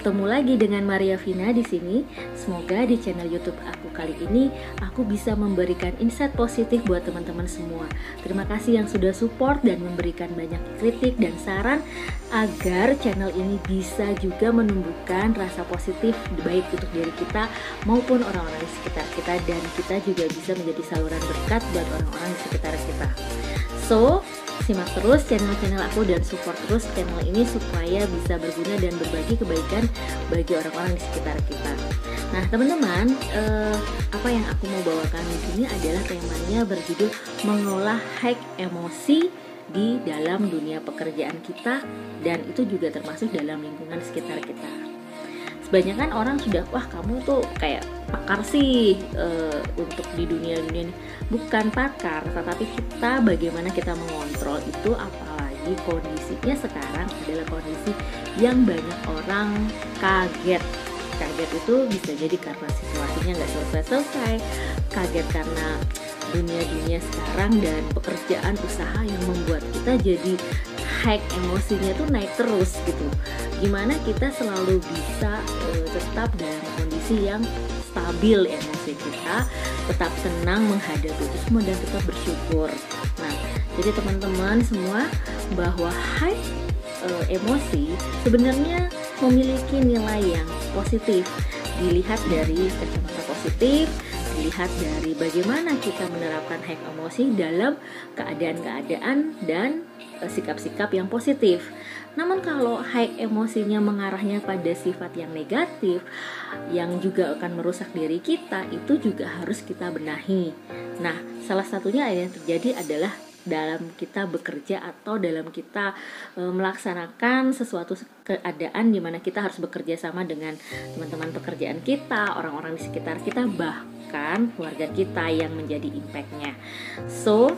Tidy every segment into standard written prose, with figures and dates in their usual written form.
Ketemu lagi dengan Maria Vina di sini. Semoga di channel YouTube aku kali ini aku bisa memberikan insight positif buat teman-teman semua. Terima kasih yang sudah support dan memberikan banyak kritik dan saran agar channel ini bisa juga menumbuhkan rasa positif baik untuk diri kita maupun orang-orang di sekitar kita, dan kita juga bisa menjadi saluran berkat buat orang-orang di sekitar kita. So, simak terus channel-channel aku dan support terus channel ini supaya bisa berguna dan berbagi kebaikan bagi orang-orang di sekitar kita. Nah, teman-teman, apa yang aku mau bawakan di sini adalah temanya berjudul mengolah hack emosi di dalam dunia pekerjaan kita, dan itu juga termasuk dalam lingkungan sekitar kita. Sebanyakan orang sudah, wah kamu tuh kayak pakar sih untuk di dunia ini. Bukan pakar, tetapi kita bagaimana kita mengontrol itu, apalagi kondisinya sekarang adalah kondisi yang banyak orang kaget. Kaget itu bisa jadi karena situasinya nggak selesai-selesai, kaget karena dunia sekarang dan pekerjaan usaha yang membuat kita jadi hack emosinya tuh naik terus gitu. Gimana kita selalu bisa tetap dalam kondisi yang stabil emosi kita, tetap tenang menghadapi itu semua dan tetap bersyukur. Nah, jadi teman-teman semua, bahwa hack emosi sebenarnya memiliki nilai yang positif. Dilihat dari kacamata positif, dilihat dari bagaimana kita menerapkan hack emosi dalam keadaan-keadaan dan sikap-sikap yang positif. Namun kalau hack emosinya mengarahnya pada sifat yang negatif, yang juga akan merusak diri kita, itu juga harus kita benahi. Nah, salah satunya yang terjadi adalah dalam kita bekerja atau dalam kita melaksanakan sesuatu keadaan di mana kita harus bekerja sama dengan teman-teman pekerjaan kita, orang-orang di sekitar kita, bahkan keluarga kita yang menjadi impact-nya. So,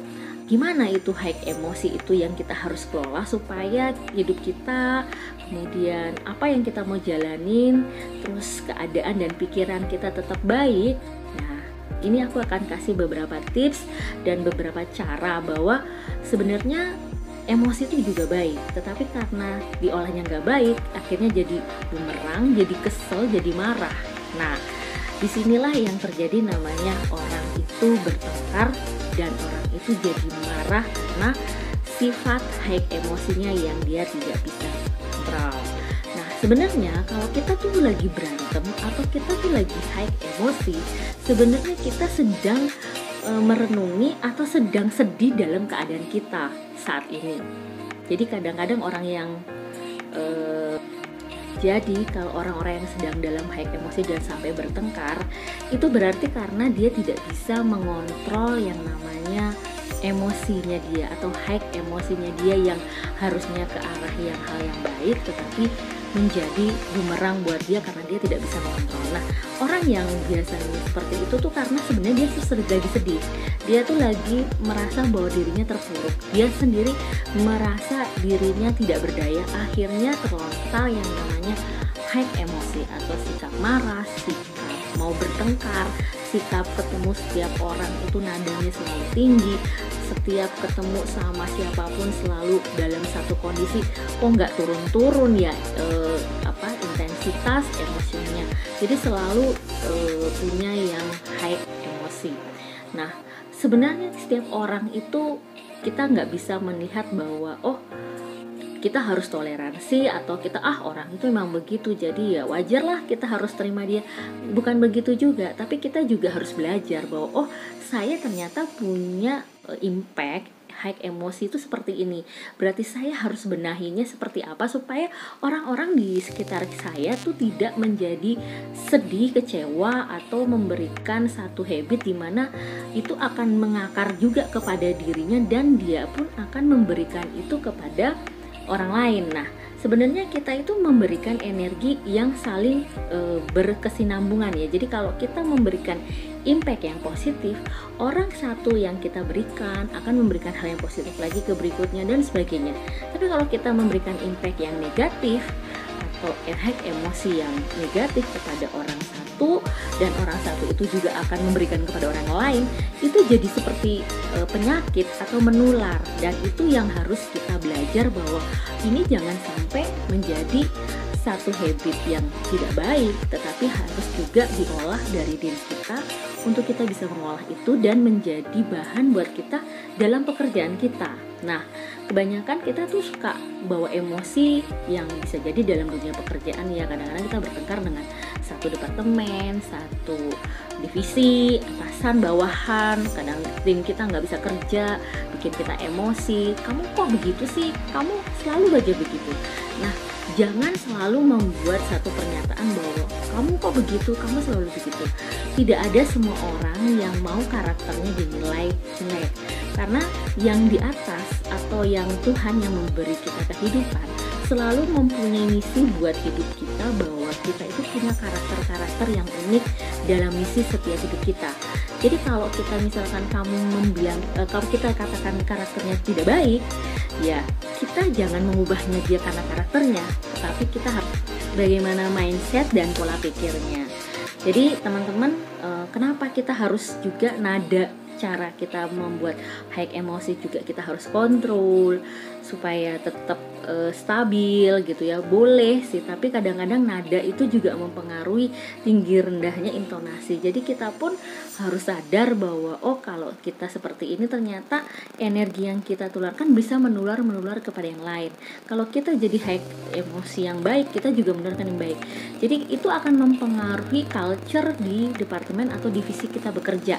gimana itu hack emosi itu yang kita harus kelola supaya hidup kita, kemudian apa yang kita mau jalanin, terus keadaan dan pikiran kita tetap baik. Nah, ini aku akan kasih beberapa tips dan beberapa cara bahwa sebenarnya emosi itu juga baik, tetapi karena diolahnya nggak baik, akhirnya jadi bumerang, jadi kesel, jadi marah. Nah, disinilah yang terjadi namanya orang itu bertengkar dan orang itu jadi marah karena sifat hack emosinya yang dia tidak bisa kontrol. Nah, sebenarnya kalau kita tuh lagi berantem atau kita tuh lagi hack emosi, sebenarnya kita sedang merenungi atau sedang sedih dalam keadaan kita saat ini. Jadi kadang-kadang orang yang jadi kalau orang-orang yang sedang dalam hack emosi dan sampai bertengkar, itu berarti karena dia tidak bisa mengontrol yang namanya emosinya dia atau hack emosinya dia yang harusnya ke arah yang hal yang baik, tetapi menjadi bumerang buat dia karena dia tidak bisa mengontrol. Nah, orang yang biasanya seperti itu tuh karena sebenarnya dia tuh lagi sedih. Dia tuh lagi merasa bahwa dirinya terpuruk. Dia sendiri merasa dirinya tidak berdaya. Akhirnya terlontar yang namanya hack emosi atau sikap marah, sikap mau bertengkar, sikap ketemu setiap orang itu nadanya selalu tinggi, setiap ketemu sama siapapun selalu dalam satu kondisi kok nggak turun-turun ya intensitas emosinya. Jadi selalu punya yang high emosi. Nah, sebenarnya setiap orang itu kita nggak bisa melihat bahwa kita harus toleransi atau kita orang itu memang begitu jadi ya wajarlah kita harus terima dia. Bukan begitu juga, tapi kita juga harus belajar bahwa saya ternyata punya impact hack emosi itu seperti ini. Berarti saya harus benahinya seperti apa supaya orang-orang di sekitar saya tuh tidak menjadi sedih, kecewa atau memberikan satu habit di mana itu akan mengakar juga kepada dirinya dan dia pun akan memberikan itu kepada orang lain. Nah, sebenarnya kita itu memberikan energi yang saling berkesinambungan ya. Jadi kalau kita memberikan impact yang positif, orang satu yang kita berikan akan memberikan hal yang positif lagi ke berikutnya dan sebagainya. Tapi kalau kita memberikan impact yang negatif atau hack emosi yang negatif kepada orang satu dan orang satu itu juga akan memberikan kepada orang lain, itu jadi seperti penyakit atau menular. Dan itu yang harus kita belajar bahwa ini jangan sampai menjadi satu habit yang tidak baik, tetapi harus juga diolah dari diri kita untuk kita bisa mengolah itu dan menjadi bahan buat kita dalam pekerjaan kita. Nah, kebanyakan kita tuh suka bawa emosi yang bisa jadi dalam dunia pekerjaan ya. Kadang-kadang kita bertengkar dengan satu departemen, satu divisi, atasan, bawahan. Kadang tim kita nggak bisa kerja, bikin kita emosi. Kamu kok begitu sih? Kamu selalu aja begitu. Nah, jangan selalu membuat satu pernyataan bahwa kamu kok begitu, kamu selalu begitu. Tidak ada semua orang yang mau karakternya dinilai jelek. Karena yang di atas atau yang Tuhan yang memberi kita kehidupan selalu mempunyai misi buat hidup kita, bahwa kita itu punya karakter-karakter yang unik dalam misi setiap hidup kita. Jadi kalau kita misalkan kalau kita katakan karakternya tidak baik, ya kita jangan mengubahnya dia karena karakternya, tetapi kita harus bagaimana mindset dan pola pikirnya. Jadi teman-teman, kenapa kita harus juga nada cara kita membuat high emosi juga kita harus kontrol supaya tetap stabil gitu ya. Boleh sih, tapi kadang-kadang nada itu juga mempengaruhi tinggi rendahnya intonasi. Jadi kita pun harus sadar bahwa kalau kita seperti ini ternyata energi yang kita tularkan bisa menular kepada yang lain. Kalau kita jadi high emosi yang baik, kita juga menularkan yang baik. Jadi itu akan mempengaruhi culture di departemen atau divisi kita bekerja.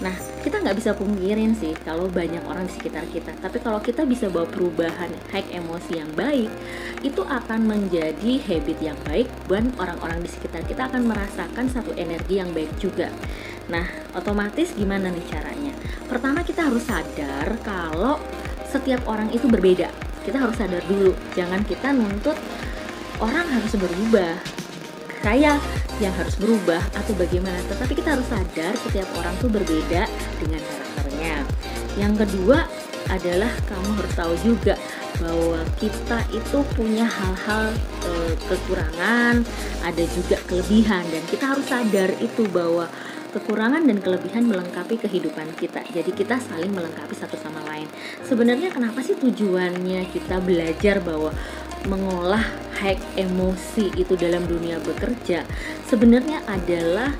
Nah, kita nggak bisa pungkirin sih kalau banyak orang di sekitar kita. Tapi kalau kita bisa bawa perubahan high emosi yang baik, itu akan menjadi habit yang baik buat orang-orang di sekitar kita, akan merasakan satu energi yang baik juga. Nah, otomatis gimana nih caranya? Pertama, kita harus sadar kalau setiap orang itu berbeda. Kita harus sadar dulu, jangan kita nuntut orang harus berubah, saya yang harus berubah atau bagaimana. Tetapi kita harus sadar setiap orang tuh berbeda dengan karakternya. Yang kedua adalah kamu harus tahu juga bahwa kita itu punya hal-hal kekurangan, ada juga kelebihan, dan kita harus sadar itu bahwa kekurangan dan kelebihan melengkapi kehidupan kita. Jadi kita saling melengkapi satu sama lain. Sebenarnya kenapa sih tujuannya kita belajar bahwa mengolah high emosi itu dalam dunia bekerja? Sebenarnya adalah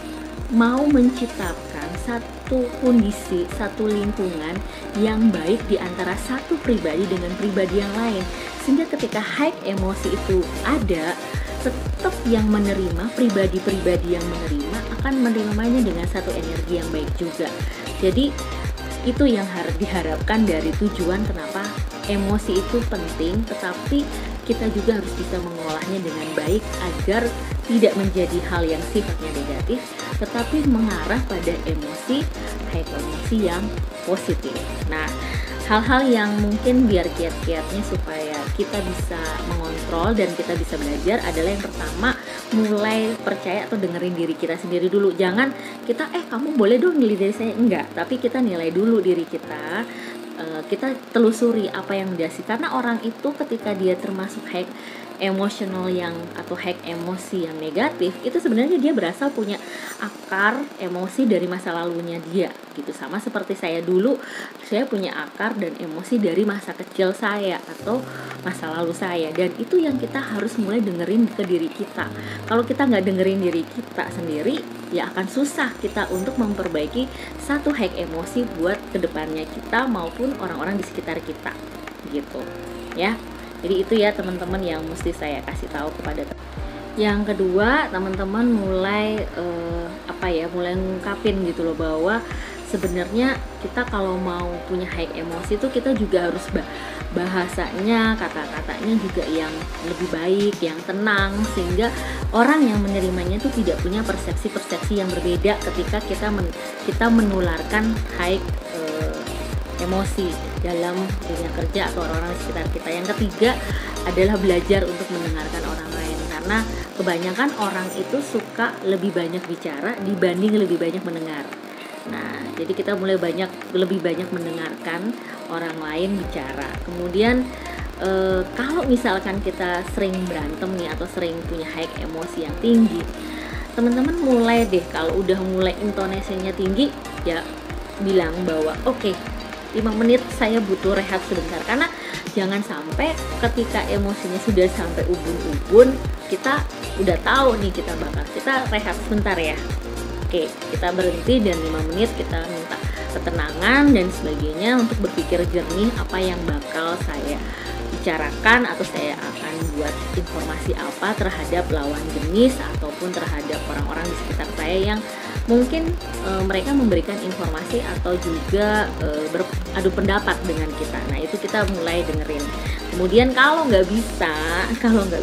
mau menciptakan satu kondisi, satu lingkungan yang baik di antara satu pribadi dengan pribadi yang lain, sehingga ketika high emosi itu ada, tetap yang menerima, pribadi-pribadi yang menerima akan menerimanya dengan satu energi yang baik juga. Jadi itu yang harus diharapkan dari tujuan kenapa emosi itu penting, tetapi kita juga harus bisa mengolahnya dengan baik agar tidak menjadi hal yang sifatnya negatif, tetapi mengarah pada emosi, high emosi yang positif. Nah, hal-hal yang mungkin biar kiat-kiatnya supaya kita bisa mengontrol dan kita bisa belajar adalah yang pertama, mulai percaya atau dengerin diri kita sendiri dulu. Jangan kita kamu boleh dong nilai diri saya, enggak, tapi kita nilai dulu diri kita. Kita telusuri apa yang dia sih, karena orang itu ketika dia termasuk high emosional yang atau high emosi yang negatif, itu sebenarnya dia berasal punya akar emosi dari masa lalunya dia gitu. Sama seperti saya dulu, saya punya akar dan emosi dari masa kecil saya atau masa lalu saya, dan itu yang kita harus mulai dengerin ke diri kita. Kalau kita nggak dengerin diri kita sendiri, ya akan susah kita untuk memperbaiki satu high emosi buat kedepannya kita maupun orang-orang di sekitar kita gitu ya. Jadi itu ya teman-teman yang mesti saya kasih tahu kepada yang kedua, teman-teman mulai mulai ngungkapin gitu loh, bahwa sebenarnya kita kalau mau punya high emosi itu kita juga harus bahasanya, kata-katanya juga yang lebih baik, yang tenang, sehingga orang yang menerimanya itu tidak punya persepsi-persepsi yang berbeda ketika kita menularkan high emosi dalam dunia kerja atau orang-orang di sekitar kita. Yang ketiga adalah belajar untuk mendengarkan orang lain, karena kebanyakan orang itu suka lebih banyak bicara dibanding lebih banyak mendengar. Nah, jadi kita mulai lebih banyak mendengarkan orang lain bicara. Kemudian kalau misalkan kita sering berantem nih atau sering punya high emosi yang tinggi, teman-teman mulai deh, kalau udah mulai intonasinya tinggi, ya bilang bahwa oke, 5 menit saya butuh rehat sebentar, karena jangan sampai ketika emosinya sudah sampai ubun-ubun, kita udah tahu nih kita rehat sebentar ya. Oke, kita berhenti dan 5 menit kita minta ketenangan dan sebagainya untuk berpikir jernih apa yang bakal saya bicarakan atau saya akan buat informasi apa terhadap lawan jenis ataupun terhadap orang-orang di sekitar saya yang mungkin mereka memberikan informasi atau juga beradu pendapat dengan kita. Nah, itu kita mulai dengerin. Kemudian kalau nggak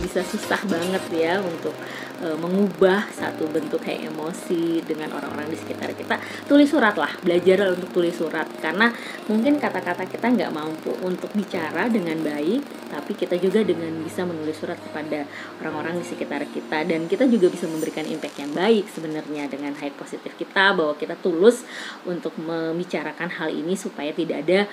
bisa susah banget ya untuk mengubah satu bentuk kayak emosi dengan orang-orang di sekitar kita, tulis surat lah, belajarlah untuk tulis surat, karena mungkin kata-kata kita nggak mampu untuk bicara dengan baik, tapi kita juga dengan bisa menulis surat kepada orang-orang di sekitar kita, dan kita juga bisa memberikan impact yang baik sebenarnya dengan high positif kita, bahwa kita tulus untuk membicarakan hal ini supaya tidak ada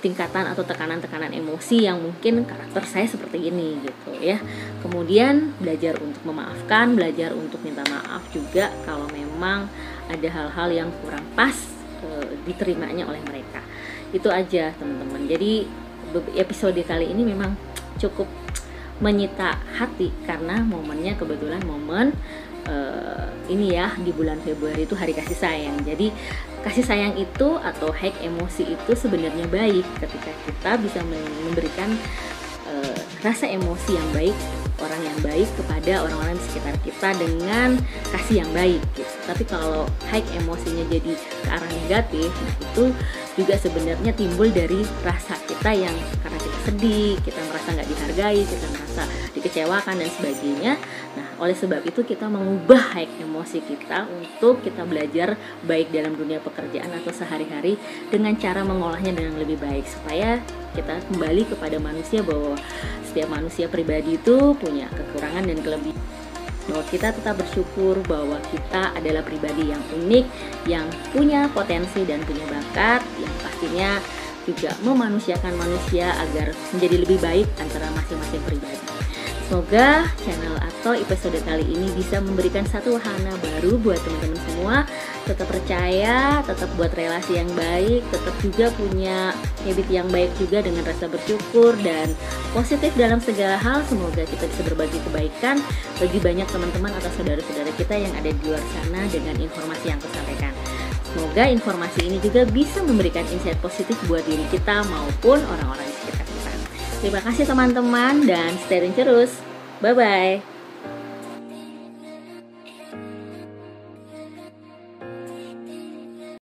tingkatan atau tekanan-tekanan emosi yang mungkin karakter saya seperti ini gitu ya. Kemudian belajar untuk memaafkan, belajar untuk minta maaf juga kalau memang ada hal-hal yang kurang pas diterimanya oleh mereka. Itu aja teman-teman. Jadi episode kali ini memang cukup menyita hati karena momennya kebetulan momen ini ya, di bulan Februari itu hari kasih sayang. Jadi kasih sayang itu atau high emosi itu sebenarnya baik ketika kita bisa memberikan rasa emosi yang baik, orang yang baik kepada orang-orang di sekitar kita dengan kasih yang baik gitu. Tapi kalau high emosinya jadi ke arah negatif, nah itu juga sebenarnya timbul dari rasa kita yang karena kita sedih, kita merasa nggak dihargai, kita merasa dikecewakan dan sebagainya. Nah, oleh sebab itu kita mengubah high emosi kita untuk kita belajar baik dalam dunia pekerjaan atau sehari-hari dengan cara mengolahnya dengan lebih baik, supaya kita kembali kepada manusia, bahwa setiap manusia pribadi itu punya kekurangan dan kelebihan, bahwa kita tetap bersyukur bahwa kita adalah pribadi yang unik, yang punya potensi dan punya bakat, yang pastinya juga memanusiakan manusia agar menjadi lebih baik antara masing-masing pribadi. Semoga channel atau episode kali ini bisa memberikan satu wahana baru buat teman-teman semua. Tetap percaya, tetap buat relasi yang baik, tetap juga punya habit yang baik juga dengan rasa bersyukur dan positif dalam segala hal. Semoga kita bisa berbagi kebaikan bagi banyak teman-teman atau saudara-saudara kita yang ada di luar sana dengan informasi yang aku sampaikan. Semoga informasi ini juga bisa memberikan insight positif buat diri kita maupun orang-orang di sekitar kita. Terima kasih teman-teman dan stay tune terus. Bye-bye.